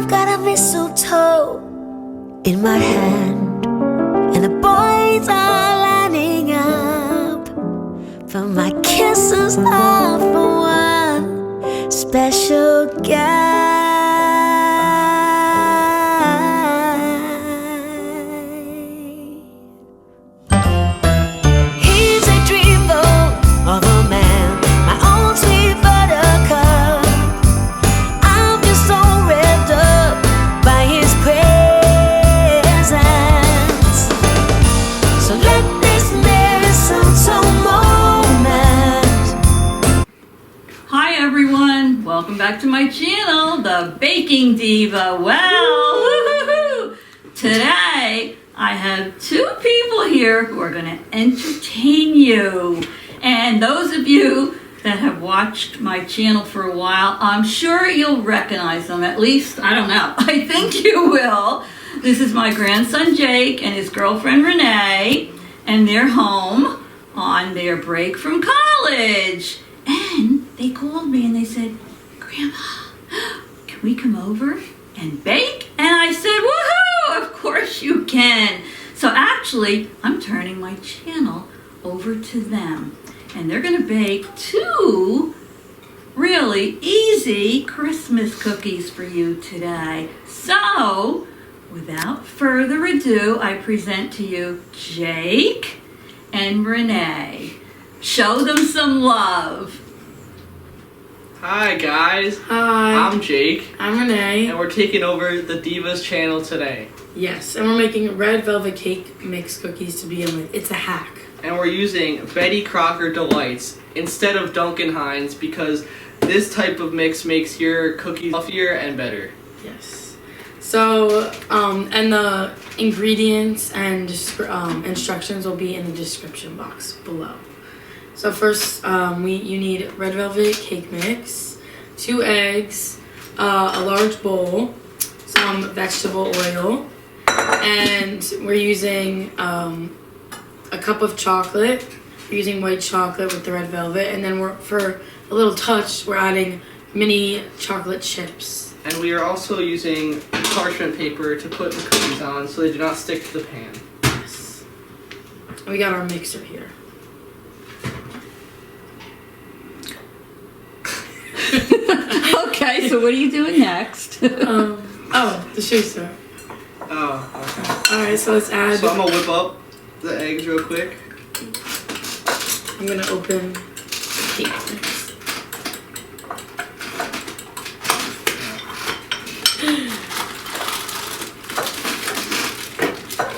I've got a mistletoe in my hand, and the boys are lining up for my kisses are for one special guy. He's a dreamboat of a man, my own sweet buttercup. I'm just so revved up by his presence. So let this mistletoe moment. Hi everyone, welcome back to my channel, The Baking Diva. Well, woo-hoo-hoo. Today I have two people here who are going to entertain you. And those of you that have watched my channel for a while, I'm sure you'll recognize them. At least, I don't know, I think you will. This is my grandson Jake and his girlfriend Renee, and they're home on their break from college. And they called me and they said, Grandma, can we come over and bake? And I said, woohoo, of course you can. So actually, I'm turning my channel over to them. And they're gonna bake two really easy Christmas cookies for you today. So, without further ado, I present to you Jake and Renee. Show them some love. Hi guys. Hi. I'm Jake. I'm Renee. And we're taking over the Diva's channel today. Yes, and we're making red velvet cake mix cookies to begin with. It's a hack. And we're using Betty Crocker Delights instead of Duncan Hines because this type of mix makes your cookies fluffier and better. Yes. So, and the ingredients and instructions will be in the description box below. So first, you need red velvet cake mix, 2 eggs, a large bowl, some vegetable oil, and we're using a cup of chocolate. We're using white chocolate with the red velvet, and then for a little touch, we're adding mini chocolate chips. And we are also using parchment paper to put the cookies on so they do not stick to the pan. Yes. And we got our mixer here. Okay, so what are you doing next? The shoe store. Oh, okay. Alright, so let's add. So I'm gonna whip up the eggs real quick. I'm gonna open the cake mix.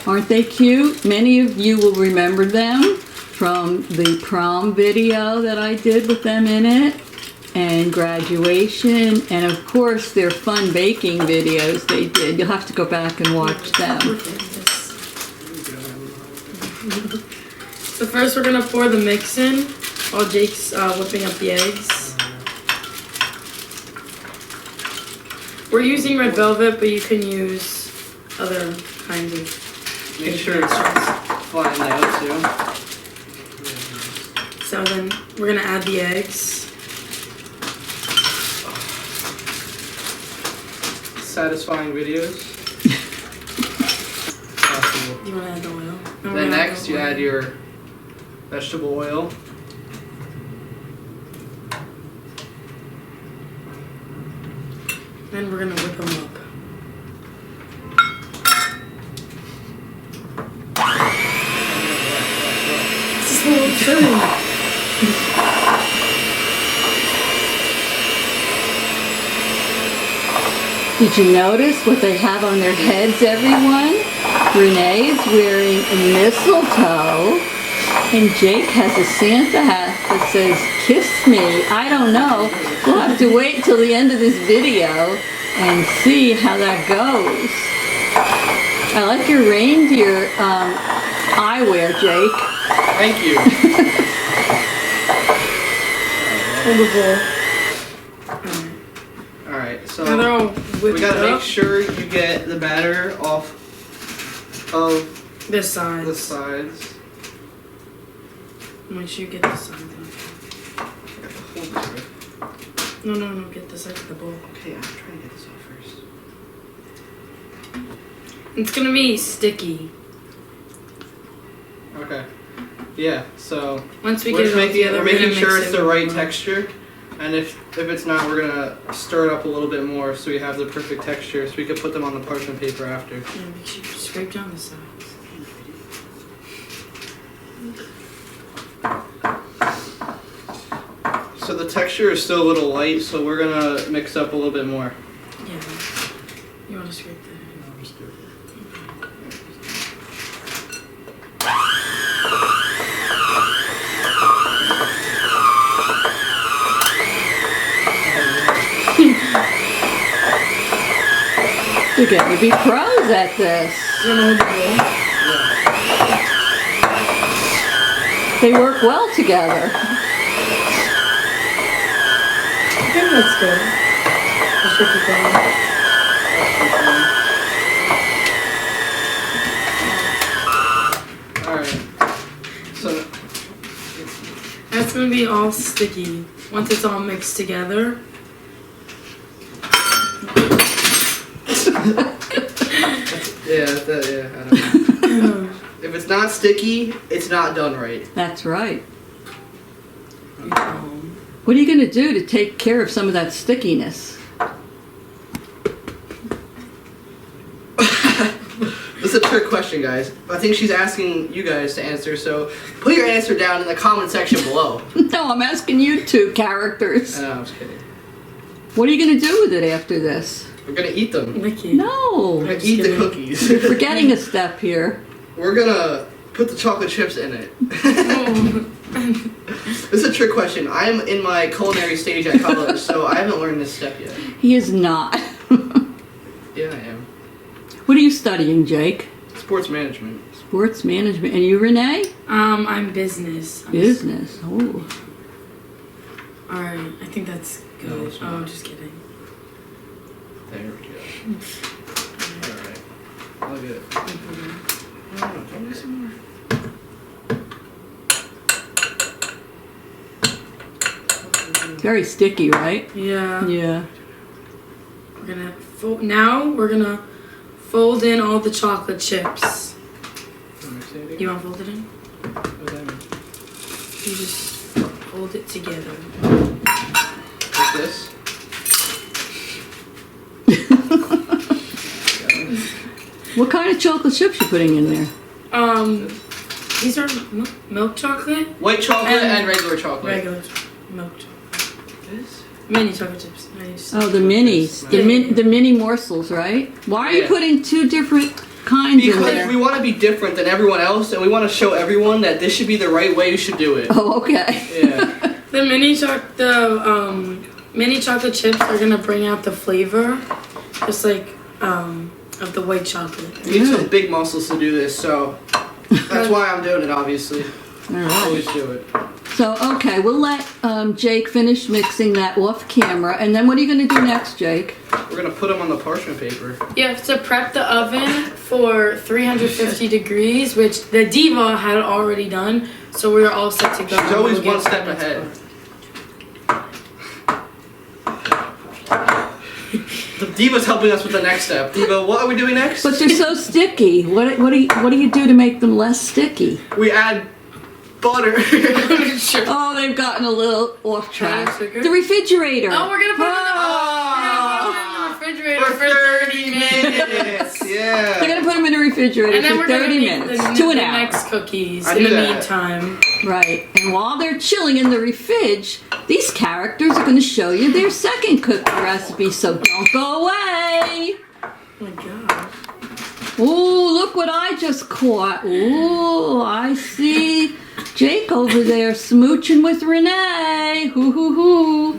Aren't they cute? Many of you will remember them from the prom video that I did with them in it, and graduation, and of course their fun baking videos they did. You'll have to go back and watch them. So first we're gonna pour the mix in while Jake's whipping up the eggs. We're using red velvet, but you can use other kinds of. Make sure it's flattened out too. So then we're gonna add the eggs. Satisfying videos. You wanna add the oil? Then next you add your vegetable oil. Then we're gonna whip them up. This is a little chilly. Did you notice what they have on their heads, everyone? Renee is wearing a mistletoe, and Jake has a Santa hat that says, "Kiss me." I don't know. We'll have to wait till the end of this video and see how that goes. I like your reindeer eyewear, Jake. Thank you. Alright, so we gotta make sure you get the batter off of the sides. The sides. Make sure you get the sides. No, get the sides of the bowl. Okay, I'm trying to get this off first. It's gonna be sticky. Okay. Yeah. So Once we we're get it all together, we're we're making gonna sure mix it's it the right more. texture, and if it's not, we're gonna stir it up a little bit more so we have the perfect texture, so we can put them on the parchment paper after. Yeah, make sure you scrape down the sides. So the texture is still a little light, so we're gonna mix up a little bit more. Yeah. You want to scrape that? You're getting to be pros at this. They work well together. I think that's good. I should keep going. Alright. So That's gonna be all sticky. Once it's all mixed together. yeah, I don't know. If it's not sticky, it's not done right. That's right. What are you going to do to take care of some of that stickiness? This is a trick question, guys. I think she's asking you guys to answer, so put your answer down in the comment section below. No, I'm asking you two characters. No, I'm just kidding. What are you going to do with it after this? We're gonna eat them. Mickey. No. We're gonna eat the cookies. You're forgetting a step here. We're gonna put the chocolate chips in it. Oh. This is a trick question. I'm in my culinary stage at college, so I haven't learned this step yet. He is not. Yeah, I am. What are you studying, Jake? Sports management. Sports management. And you, Renee? I'm business. Business. Oh. Alright, I think that's good. No, it's Oh, not. just kidding. There we go. Alright. All good. Oh, tell me some more. Very sticky, right? Yeah. Yeah. We're gonna now we're gonna fold in all the chocolate chips. You want to fold it in? What does that mean? You just fold it together. Like this? Oh. What kind of chocolate chips you putting in there? These are milk chocolate. White chocolate and regular chocolate. Regular milk chocolate. This? Mini chocolate chips. Nice. Oh, the minis. The mini morsels, right? Why are you Yeah. putting two different kinds in Because there? we want to be different than everyone else, and we want to show everyone that this should be the right way you should do it. Oh, okay. Yeah. The mini chocolate chips are gonna bring out the flavor, just like of the white chocolate. We need some big muscles to do this, so that's why I'm doing it, obviously. All right. Always do it. So, okay, we'll let Jake finish mixing that off camera. And then what are you going to do next, Jake? We're going to put them on the parchment paper. You have to prep the oven for 350 degrees, which the Diva had already done, so we're all set to go. She's always We'll get one to step the next ahead. part. The Diva's helping us with the next step. Diva, what are we doing next? But they're so sticky. What do you do to make them less sticky? We add butter. Sure. Oh, they've gotten a little off track. Sugar? The refrigerator. Oh, we're gonna put Oh. it in the refrigerator for 30 minutes. Yeah. They're going to put them in the refrigerator And then for we're gonna 30 make minutes the to an hour. next cookies I in knew the that. meantime. Right. And while they're chilling in the refrige, these characters are going to show you their second cookie recipe, so don't go away. Oh my god. Ooh, look what I just caught. Ooh, I see Jake over there smooching with Renee. Hoo hoo hoo.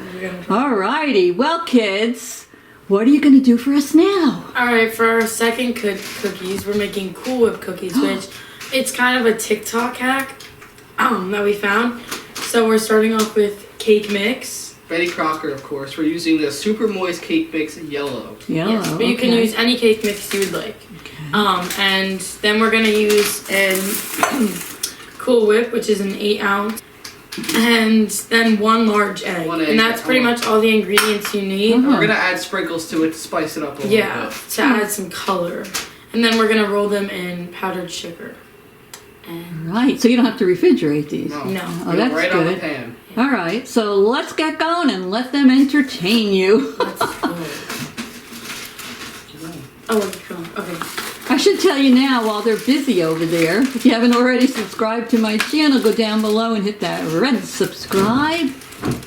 Alrighty. Well, kids, what are you going to do for us now? Alright, for our second cookies, we're making Cool Whip cookies, which it's kind of a TikTok hack that we found. So we're starting off with cake mix. Betty Crocker, of course. We're using the Super Moist Cake Mix Yellow. Yellow. Yes, but you can use any cake mix you would like. And then we're gonna use an Cool Whip, which is an 8-ounce, and then 1 large egg. One egg, And that's pretty much all the ingredients you need. Uh-huh. We're going to add sprinkles to it to spice it up a little Yeah, bit. to add some color. And And then we're gonna roll them in powdered sugar. And Right, so you don't have to refrigerate these. No. no. Oh, that's right on the good. pan. All right, so let's get going and let them entertain you. Let's go. Oh, let's go. Okay. I should tell you now, while they're busy over there, if you haven't already subscribed to my channel, go down below and hit that red subscribe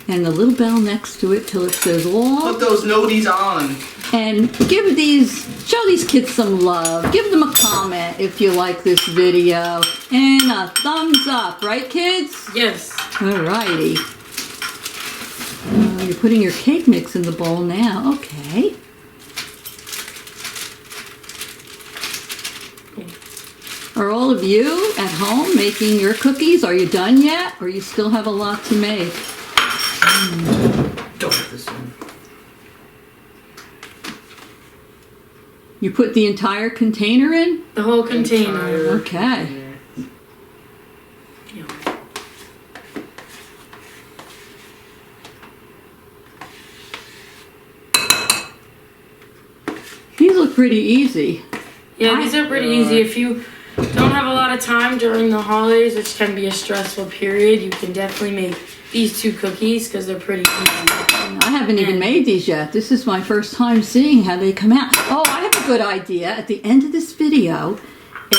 and the little bell next to it till it says all. Put those noties on. And show these kids some love. Give them a comment if you like this video. And a thumbs up, right kids? Yes. Alrighty. You're putting your cake mix in the bowl now. Okay. Are all of you at home making your cookies? Are you done yet? Or you still have a lot to make? Don't put this in. You put the entire container in? The whole container. Okay. Yeah. These look pretty easy. Yeah, these are pretty easy. If you don't have a lot of time during the holidays, which can be a stressful period, you can definitely make these 2 cookies because they're pretty easy. I haven't even made these yet. This is my first time seeing how they come out. Oh, I have a good idea. At the end of this video,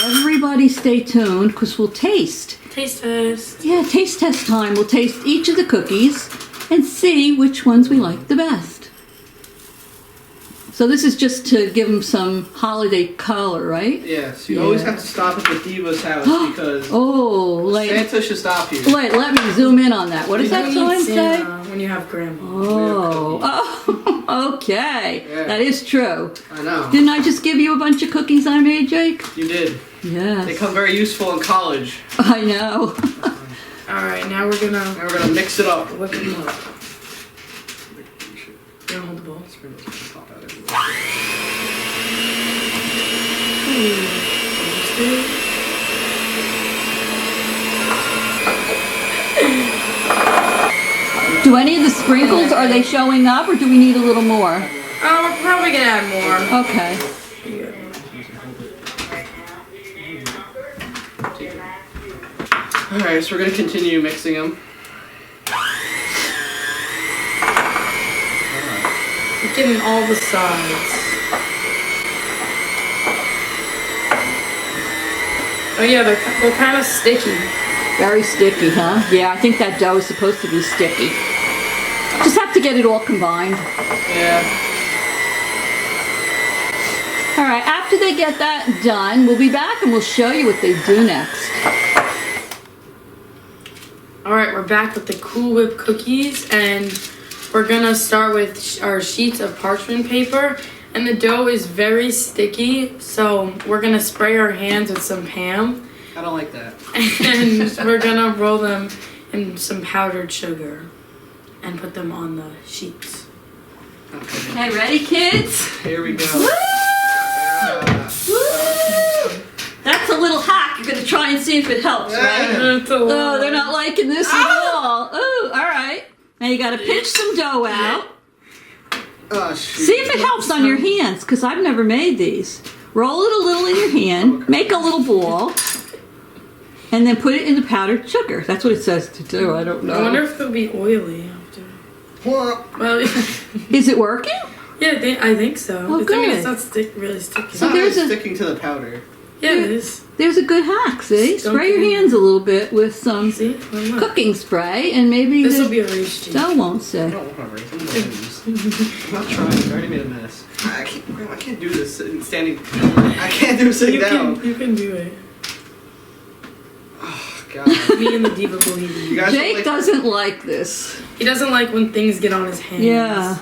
everybody stay tuned because we'll taste. Taste test. Yeah, taste test time. We'll taste each of the cookies and see which ones we like the best. So this is just to give them some holiday color, right? Yes, you always have to stop at the Diva's house because Santa should stop here. Wait, let me zoom in on that. What does that sign say? When you have grandma. Oh, okay. Yeah. That is true. I know. Didn't I just give you a bunch of cookies I made, Jake? You did. Yes. They come very useful in college. I know. Alright, now we're gonna mix it up. whip them up. You don't hold the bowl. Do any of the sprinkles, are they showing up or do we need a little more? We're probably gonna add more. Okay. Alright, so we're going to continue mixing them. We're getting all the sides. Oh yeah, they're kind of sticky. Very sticky, huh? Yeah, I think that dough is supposed to be sticky. Just have to get it all combined. Yeah. All right, after they get that done, we'll be back and we'll show you what they do next. All right, we're back with the Cool Whip cookies, and we're gonna start with our sheets of parchment paper. And the dough is very sticky, so we're gonna spray our hands with some Pam. I don't like that. And we're gonna roll them in some powdered sugar and put them on the sheets. Okay, ready, kids? Here we go. Woo! That's a little hack. You're gonna try and see if it helps, right? Oh, they're not liking this at all. Oh, all right. Now you gotta pinch some dough out. Oh, shoot. See if it helps on your hands, because I've never made these. Roll it a little in your hand, make a little ball, and then put it in the powdered sugar. That's what it says to do. I don't know. I wonder if it'll be oily after. Well, Is it working? yeah, I think so. Oh, I mean, good. it's not really sticky. It's not there's really a- sticking to the powder. Yeah, it is. There's a good hack, see? Don't Spray your do it. hands a little bit with some See? Look. cooking spray, and maybe This will the be a raised cheese. dough won't I stick. don't want to raise them. I'm not trying. I already made a mess. I can't do this sitting, standing. I can't do it sitting down. You can do it. Oh, God. Me and the Diva believe in You you. guys Jake like, doesn't like this. He doesn't like when things get on his hands. Yeah.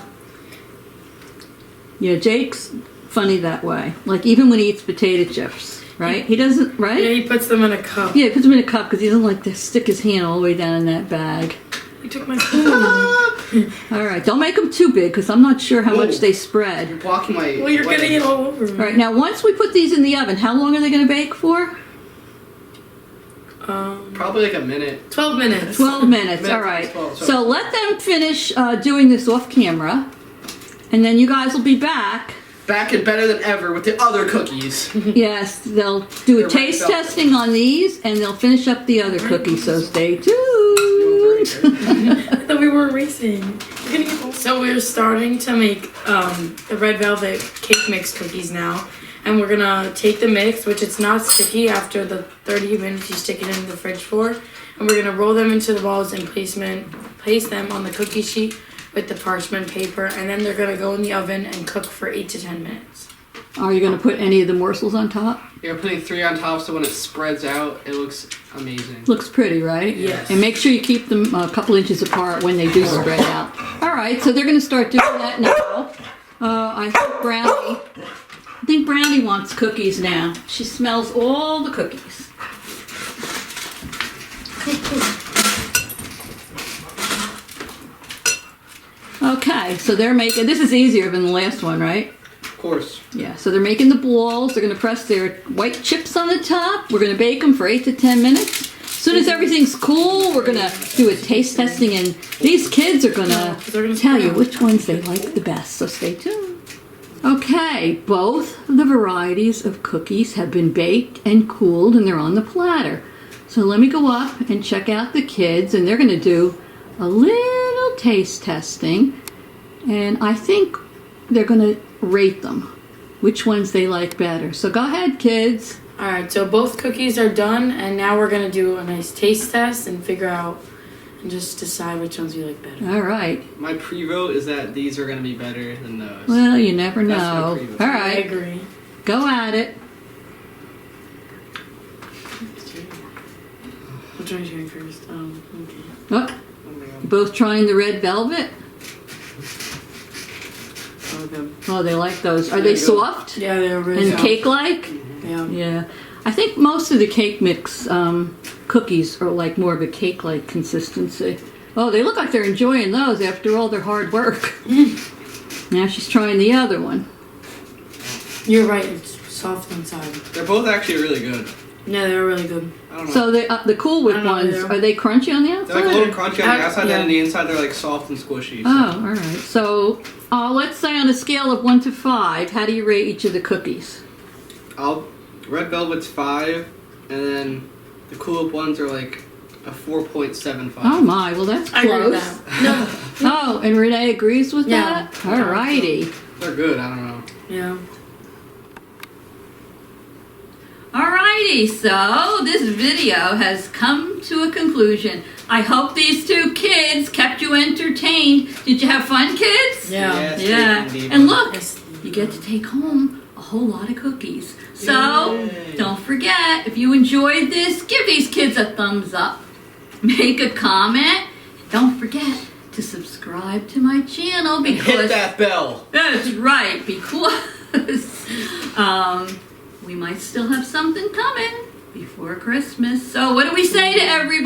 Yeah, Jake's funny that way. Like even when he eats potato chips, right? He doesn't, Yeah, right? he puts them in a cup. Yeah, he puts them in a cup because he doesn't like to stick his hand all the way down in that bag. He took my spoon. All right, don't make them too big because I'm not sure how Whoa. much they spread. you're blocking my. Well, you're getting it all over me. All right, now once we put these in the oven, how long are they going to bake for? Probably like a minute. 12 minutes. 12 minutes, all Minutes, right. 12, So let them finish doing this off camera, and then you guys will be back back and better than ever with the other cookies. Yes, they'll do a They're taste red velvet. testing on these, and they'll finish up the other cookies. So stay tuned. I thought we were racing. You're gonna get so we're starting to make the red velvet cake mix cookies now. And we're gonna take the mix, which it's not sticky after the 30 minutes you stick it in the fridge for. And we're gonna roll them into the balls and place them on the cookie sheet with the parchment paper. And then they're gonna go in the oven and cook for 8 to 10 minutes. Are you going to put any of the morsels on top? You're putting 3 on top so when it spreads out, it looks amazing. Looks pretty, right? Yes. And make sure you keep them a couple inches apart when they do spread out. All right, so they're going to start doing that now. I think Brownie wants cookies now. She smells all the cookies. Okay, so they're making, this is easier than the last one, right? Of course. Yeah, so they're making the balls. They're going to press their white chips on the top. We're going to bake them for 8 to 10 minutes. As soon as everything's cool, we're going to do a taste testing, and these kids are going to tell you which ones they like the best, so stay tuned. Okay, both the varieties of cookies have been baked and cooled, and they're on the platter. So let me go up and check out the kids, and they're going to do a little taste testing, and I think they're going to rate them, which ones they like better. So go ahead, kids. Alright, so both cookies are done, and now we're gonna do a nice taste test and figure out and just decide which ones you like better. All right. My pre-vote is that these are going to be better than those. Well, you never That's know. my pre-vote. All I right, agree. go at it. Which one are you doing first? Okay. Oh, Oh my God. both trying the red velvet. Oh, good. Oh, they like those. Are Yeah, they good. soft Yeah, they're really and soft. cake-like? Yeah. Yeah. I think most of the cake mix cookies are like more of a cake-like consistency. Oh, they look like they're enjoying those after all their hard work. Now she's trying the other one. You're right, it's soft inside. They're both actually really good. Yeah, they're really good. I don't know. So the Cool Whip I don't know ones, either. are they crunchy on the outside? They're like a little crunchy on the outside, yeah. and on the inside they're like soft and squishy. So. Oh, all right. So let's say on a scale of 1 to 5, how do you rate each of the cookies? Red Velvet's 5, and then the Cool Whip ones are like a 4.75. Oh my, well that's I agree with close. that. No. Oh, and Renee agrees with Yeah. that? All righty. They're good, I don't know. Yeah. Alrighty, so this video has come to a conclusion. I hope these two kids kept you entertained. Did you have fun, kids? Yeah. Yes, Yeah. Diva. And look, Yes. you get to take home a whole lot of cookies. So, Yay. don't forget, if you enjoyed this, give these kids a thumbs up. Make a comment. Don't forget to subscribe to my channel And because... hit that bell. That's right, because we might still have something coming before Christmas. So what do we say to everybody?